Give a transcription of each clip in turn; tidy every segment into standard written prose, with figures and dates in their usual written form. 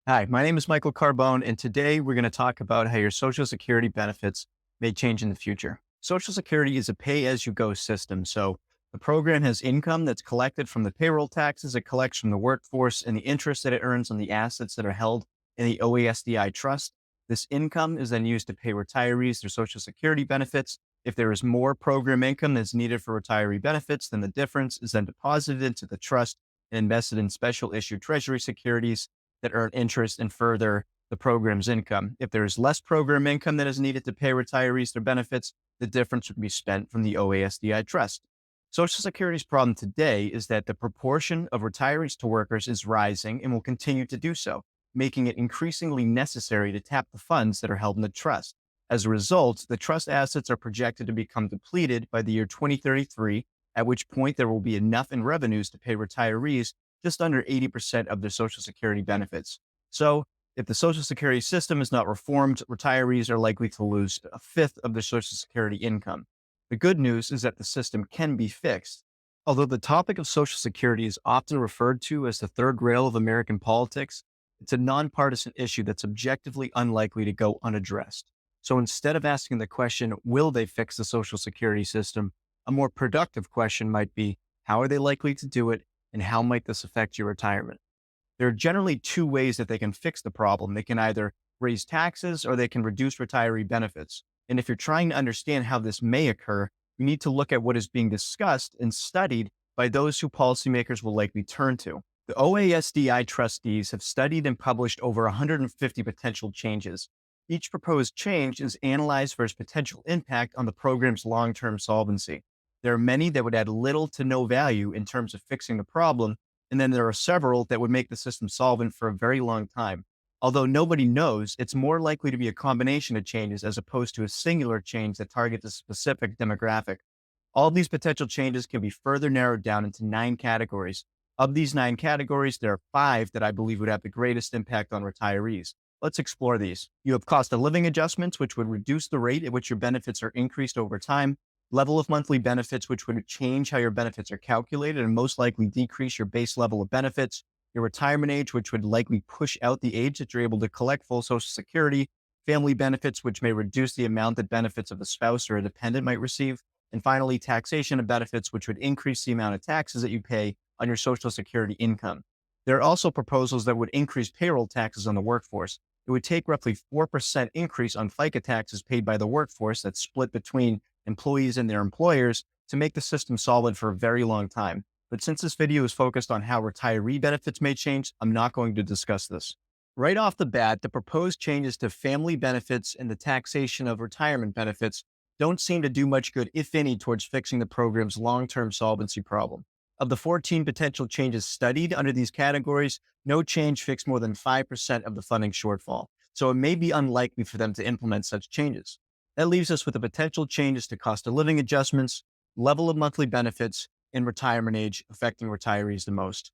Hi, my name is Michael Carbone, and today we're going to talk about how your Social Security benefits may change in the future. Social Security is a pay as you go system. So the program has income that's collected from the payroll taxes it collects from the workforce and the interest that it earns on the assets that are held in the OASDI trust. This income is then used to pay retirees their Social Security benefits. If there is more program income that's needed for retiree benefits, then the difference is then deposited into the trust and invested in special issue Treasury securities that earn interest and further the program's income. If there is less program income that is needed to pay retirees their benefits, the difference would be spent from the OASDI trust. Social Security's problem today is that the proportion of retirees to workers is rising and will continue to do so, making it increasingly necessary to tap the funds that are held in the trust. As a result, the trust assets are projected to become depleted by the year 2033, at which point there will be enough in revenues to pay retirees just under 80% of their Social Security benefits. So, if the Social Security system is not reformed, retirees are likely to lose a fifth of their Social Security income. The good news is that the system can be fixed. Although the topic of Social Security is often referred to as the third rail of American politics, it's a nonpartisan issue that's objectively unlikely to go unaddressed. So instead of asking the question, will they fix the Social Security system? A more productive question might be, how are they likely to do it? And how might this affect your retirement? There are generally two ways that they can fix the problem. They can either raise taxes or they can reduce retiree benefits. And if you're trying to understand how this may occur, you need to look at what is being discussed and studied by those who policymakers will likely turn to. The OASDI trustees have studied and published over 150 potential changes. Each proposed change is analyzed for its potential impact on the program's long-term solvency. There are many that would add little to no value in terms of fixing the problem, and then there are several that would make the system solvent for a very long time. Although nobody knows, it's more likely to be a combination of changes as opposed to a singular change that targets a specific demographic. All of these potential changes can be further narrowed down into 9 categories. Of these 9 categories, there are 5 that I believe would have the greatest impact on retirees. Let's explore these. You have cost of living adjustments, which would reduce the rate at which your benefits are increased over time. Level of monthly benefits, which would change how your benefits are calculated and most likely decrease your base level of benefits. Your retirement age, which would likely push out the age that you're able to collect full Social Security. Family benefits, which may reduce the amount that benefits of a spouse or a dependent might receive. And finally, taxation of benefits, which would increase the amount of taxes that you pay on your Social Security income. There are also proposals that would increase payroll taxes on the workforce. It would take roughly 4% increase on FICA taxes paid by the workforce that's split between employees and their employers to make the system solvent for a very long time. But since this video is focused on how retiree benefits may change, I'm not going to discuss this. Right off the bat, the proposed changes to family benefits and the taxation of retirement benefits don't seem to do much good, if any, towards fixing the program's long-term solvency problem. Of the 14 potential changes studied under these categories, no change fixed more than 5% of the funding shortfall. So it may be unlikely for them to implement such changes. That leaves us with the potential changes to cost of living adjustments, level of monthly benefits, and retirement age affecting retirees the most.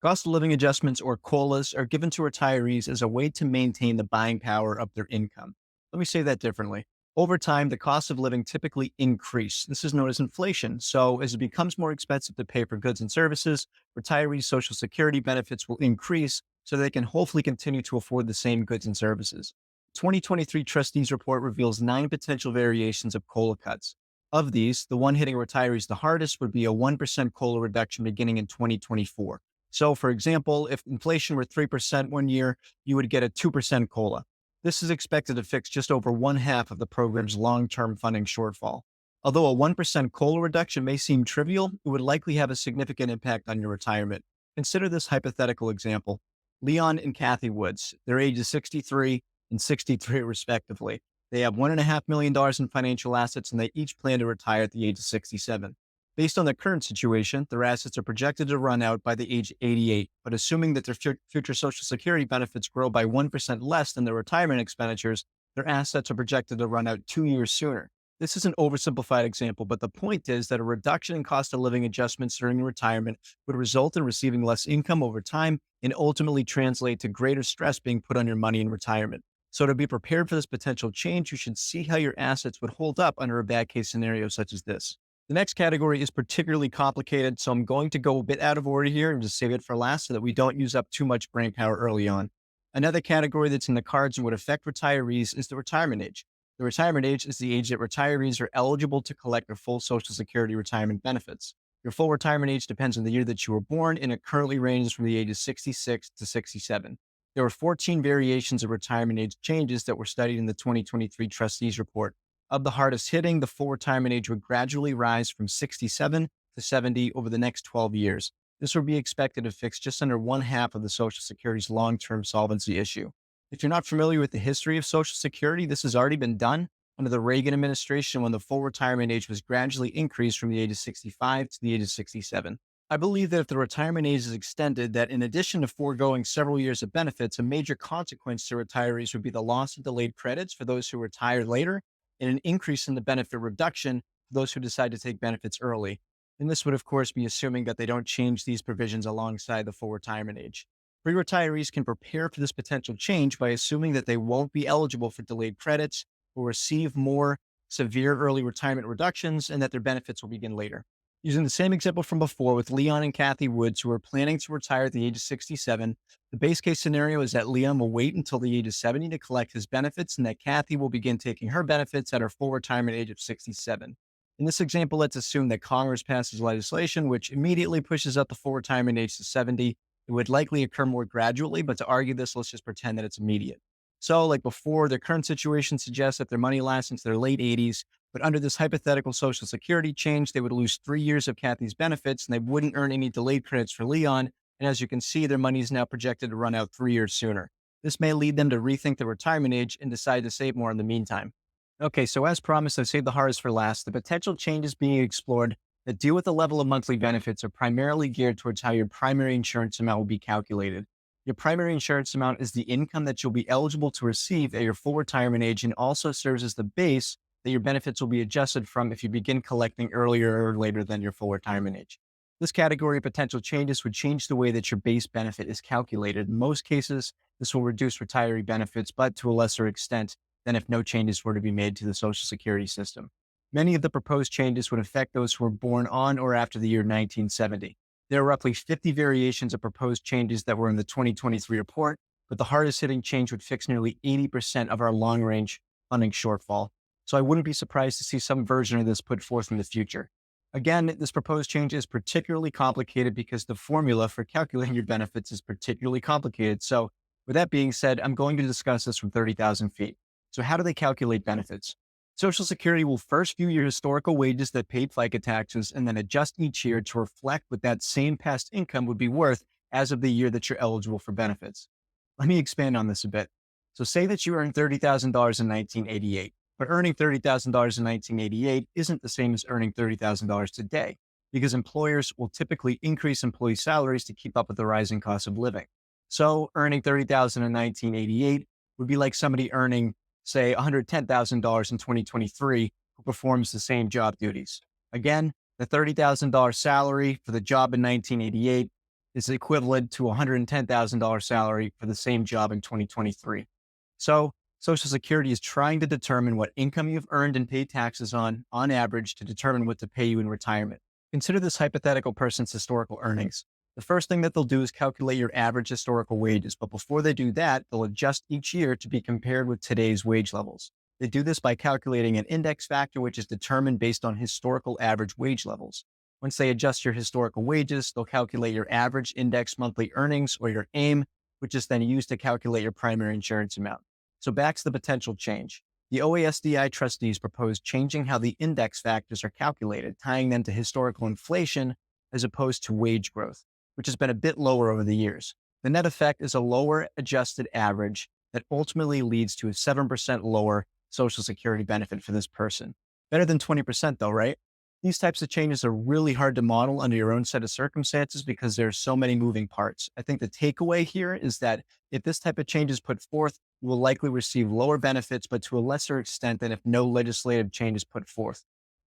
Cost of living adjustments, or COLAs, are given to retirees as a way to maintain the buying power of their income. Let me say that differently. Over time, the cost of living typically increase. This is known as inflation. So as it becomes more expensive to pay for goods and services, retirees' Social Security benefits will increase so they can hopefully continue to afford the same goods and services. 2023 Trustees Report reveals 9 potential variations of COLA cuts. Of these, the one hitting retirees the hardest would be a 1% COLA reduction beginning in 2024. So, for example, if inflation were 3% one year, you would get a 2% COLA. This is expected to fix just over one half of the program's long-term funding shortfall. Although a 1% COLA reduction may seem trivial, it would likely have a significant impact on your retirement. Consider this hypothetical example. Leon and Kathy Woods, their ages 63 and 63 respectively. They have $1.5 million in financial assets, and they each plan to retire at the age of 67. Based on their current situation, their assets are projected to run out by the age of 88, but assuming that their future Social Security benefits grow by 1% less than their retirement expenditures, their assets are projected to run out 2 years sooner. This is an oversimplified example, but the point is that a reduction in cost of living adjustments during retirement would result in receiving less income over time and ultimately translate to greater stress being put on your money in retirement. So to be prepared for this potential change, you should see how your assets would hold up under a bad case scenario such as this. The next category is particularly complicated, so I'm going to go a bit out of order here and just save it for last so that we don't use up too much brain power early on. Another category that's in the cards and would affect retirees is the retirement age. The retirement age is the age that retirees are eligible to collect their full Social Security retirement benefits. Your full retirement age depends on the year that you were born, and it currently ranges from the ages 66 to 67. There were 14 variations of retirement age changes that were studied in the 2023 Trustees Report. Of the hardest hitting, the full retirement age would gradually rise from 67 to 70 over the next 12 years. This would be expected to fix just under one half of the Social Security's long-term solvency issue. If you're not familiar with the history of Social Security, this has already been done under the Reagan administration when the full retirement age was gradually increased from the age of 65 to the age of 67. I believe that if the retirement age is extended, that in addition to foregoing several years of benefits, a major consequence to retirees would be the loss of delayed credits for those who retire later and an increase in the benefit reduction for those who decide to take benefits early. And this would, of course, be assuming that they don't change these provisions alongside the full retirement age. Pre-retirees can prepare for this potential change by assuming that they won't be eligible for delayed credits, will receive more severe early retirement reductions, and that their benefits will begin later. Using the same example from before with Leon and Kathy Woods, who are planning to retire at the age of 67, the base case scenario is that Leon will wait until the age of 70 to collect his benefits, and that Kathy will begin taking her benefits at her full retirement age of 67. In this example, let's assume that Congress passes legislation which immediately pushes up the full retirement age to 70. It would likely occur more gradually, but to argue this, let's just pretend that it's immediate. So, like before, their current situation suggests that their money lasts into their late 80s, but under this hypothetical Social Security change, they would lose 3 years of Kathy's benefits and they wouldn't earn any delayed credits for Leon. And as you can see, their money is now projected to run out 3 years sooner. This may lead them to rethink their retirement age and decide to save more in the meantime. Okay, so as promised, I've saved the hardest for last. The potential changes being explored that deal with the level of monthly benefits are primarily geared towards how your primary insurance amount will be calculated. Your primary insurance amount is the income that you'll be eligible to receive at your full retirement age and also serves as the base that your benefits will be adjusted from if you begin collecting earlier or later than your full retirement age. This category of potential changes would change the way that your base benefit is calculated. In most cases, this will reduce retiree benefits, but to a lesser extent than if no changes were to be made to the Social Security system. Many of the proposed changes would affect those who were born on or after the year 1970. There are roughly 50 variations of proposed changes that were in the 2023 report, but the hardest hitting change would fix nearly 80% of our long range funding shortfall. So I wouldn't be surprised to see some version of this put forth in the future. Again, this proposed change is particularly complicated because the formula for calculating your benefits is particularly complicated. So with that being said, I'm going to discuss this from 30,000 feet. So how do they calculate benefits? Social Security will first view your historical wages that paid FICA taxes and then adjust each year to reflect what that same past income would be worth as of the year that you're eligible for benefits. Let me expand on this a bit. So say that you earned $30,000 in 1988, but earning $30,000 in 1988 isn't the same as earning $30,000 today because employers will typically increase employee salaries to keep up with the rising cost of living. So earning $30,000 in 1988 would be like somebody earning say $110,000 in 2023 who performs the same job duties. Again, the $30,000 salary for the job in 1988 is equivalent to a $110,000 salary for the same job in 2023. So Social Security is trying to determine what income you've earned and paid taxes on average, to determine what to pay you in retirement. Consider this hypothetical person's historical earnings. The first thing that they'll do is calculate your average historical wages. But before they do that, they'll adjust each year to be compared with today's wage levels. They do this by calculating an index factor, which is determined based on historical average wage levels. Once they adjust your historical wages, they'll calculate your average index monthly earnings, or your AIM, which is then used to calculate your primary insurance amount. So back to the potential change. The OASDI trustees proposed changing how the index factors are calculated, tying them to historical inflation as opposed to wage growth, which has been a bit lower over the years. The net effect is a lower adjusted average that ultimately leads to a 7% lower Social Security benefit for this person. Better than 20% though, right? These types of changes are really hard to model under your own set of circumstances because there are so many moving parts. I think the takeaway here is that if this type of change is put forth, you will likely receive lower benefits, but to a lesser extent than if no legislative change is put forth.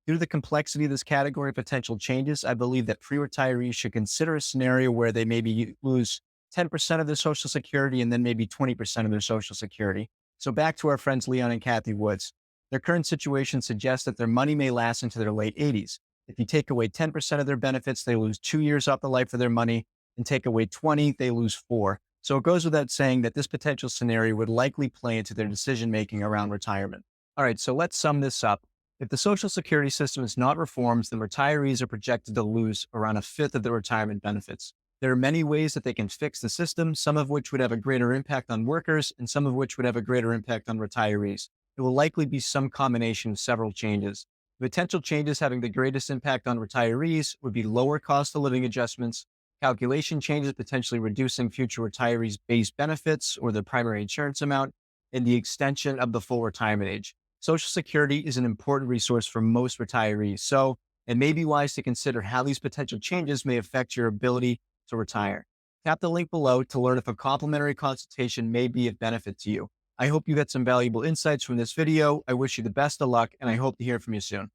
Due to the complexity of this category of potential changes, I believe that pre-retirees should consider a scenario where they maybe lose 10% of their Social Security and then maybe 20% of their Social Security. So back to our friends Leon and Kathy Woods. Their current situation suggests that their money may last into their late 80s. If you take away 10% of their benefits, they lose 2 years off the life of their money, and take away 20, they lose 4. So it goes without saying that this potential scenario would likely play into their decision making around retirement. All right, so let's sum this up. If the Social Security system is not reformed, then retirees are projected to lose around a fifth of their retirement benefits. There are many ways that they can fix the system, some of which would have a greater impact on workers and some of which would have a greater impact on retirees. It will likely be some combination of several changes. The potential changes having the greatest impact on retirees would be lower cost of living adjustments, calculation changes potentially reducing future retirees' base benefits or their primary insurance amount, and the extension of the full retirement age. Social Security is an important resource for most retirees, so it may be wise to consider how these potential changes may affect your ability to retire. Tap the link below to learn if a complimentary consultation may be of benefit to you. I hope you get some valuable insights from this video. I wish you the best of luck, and I hope to hear from you soon.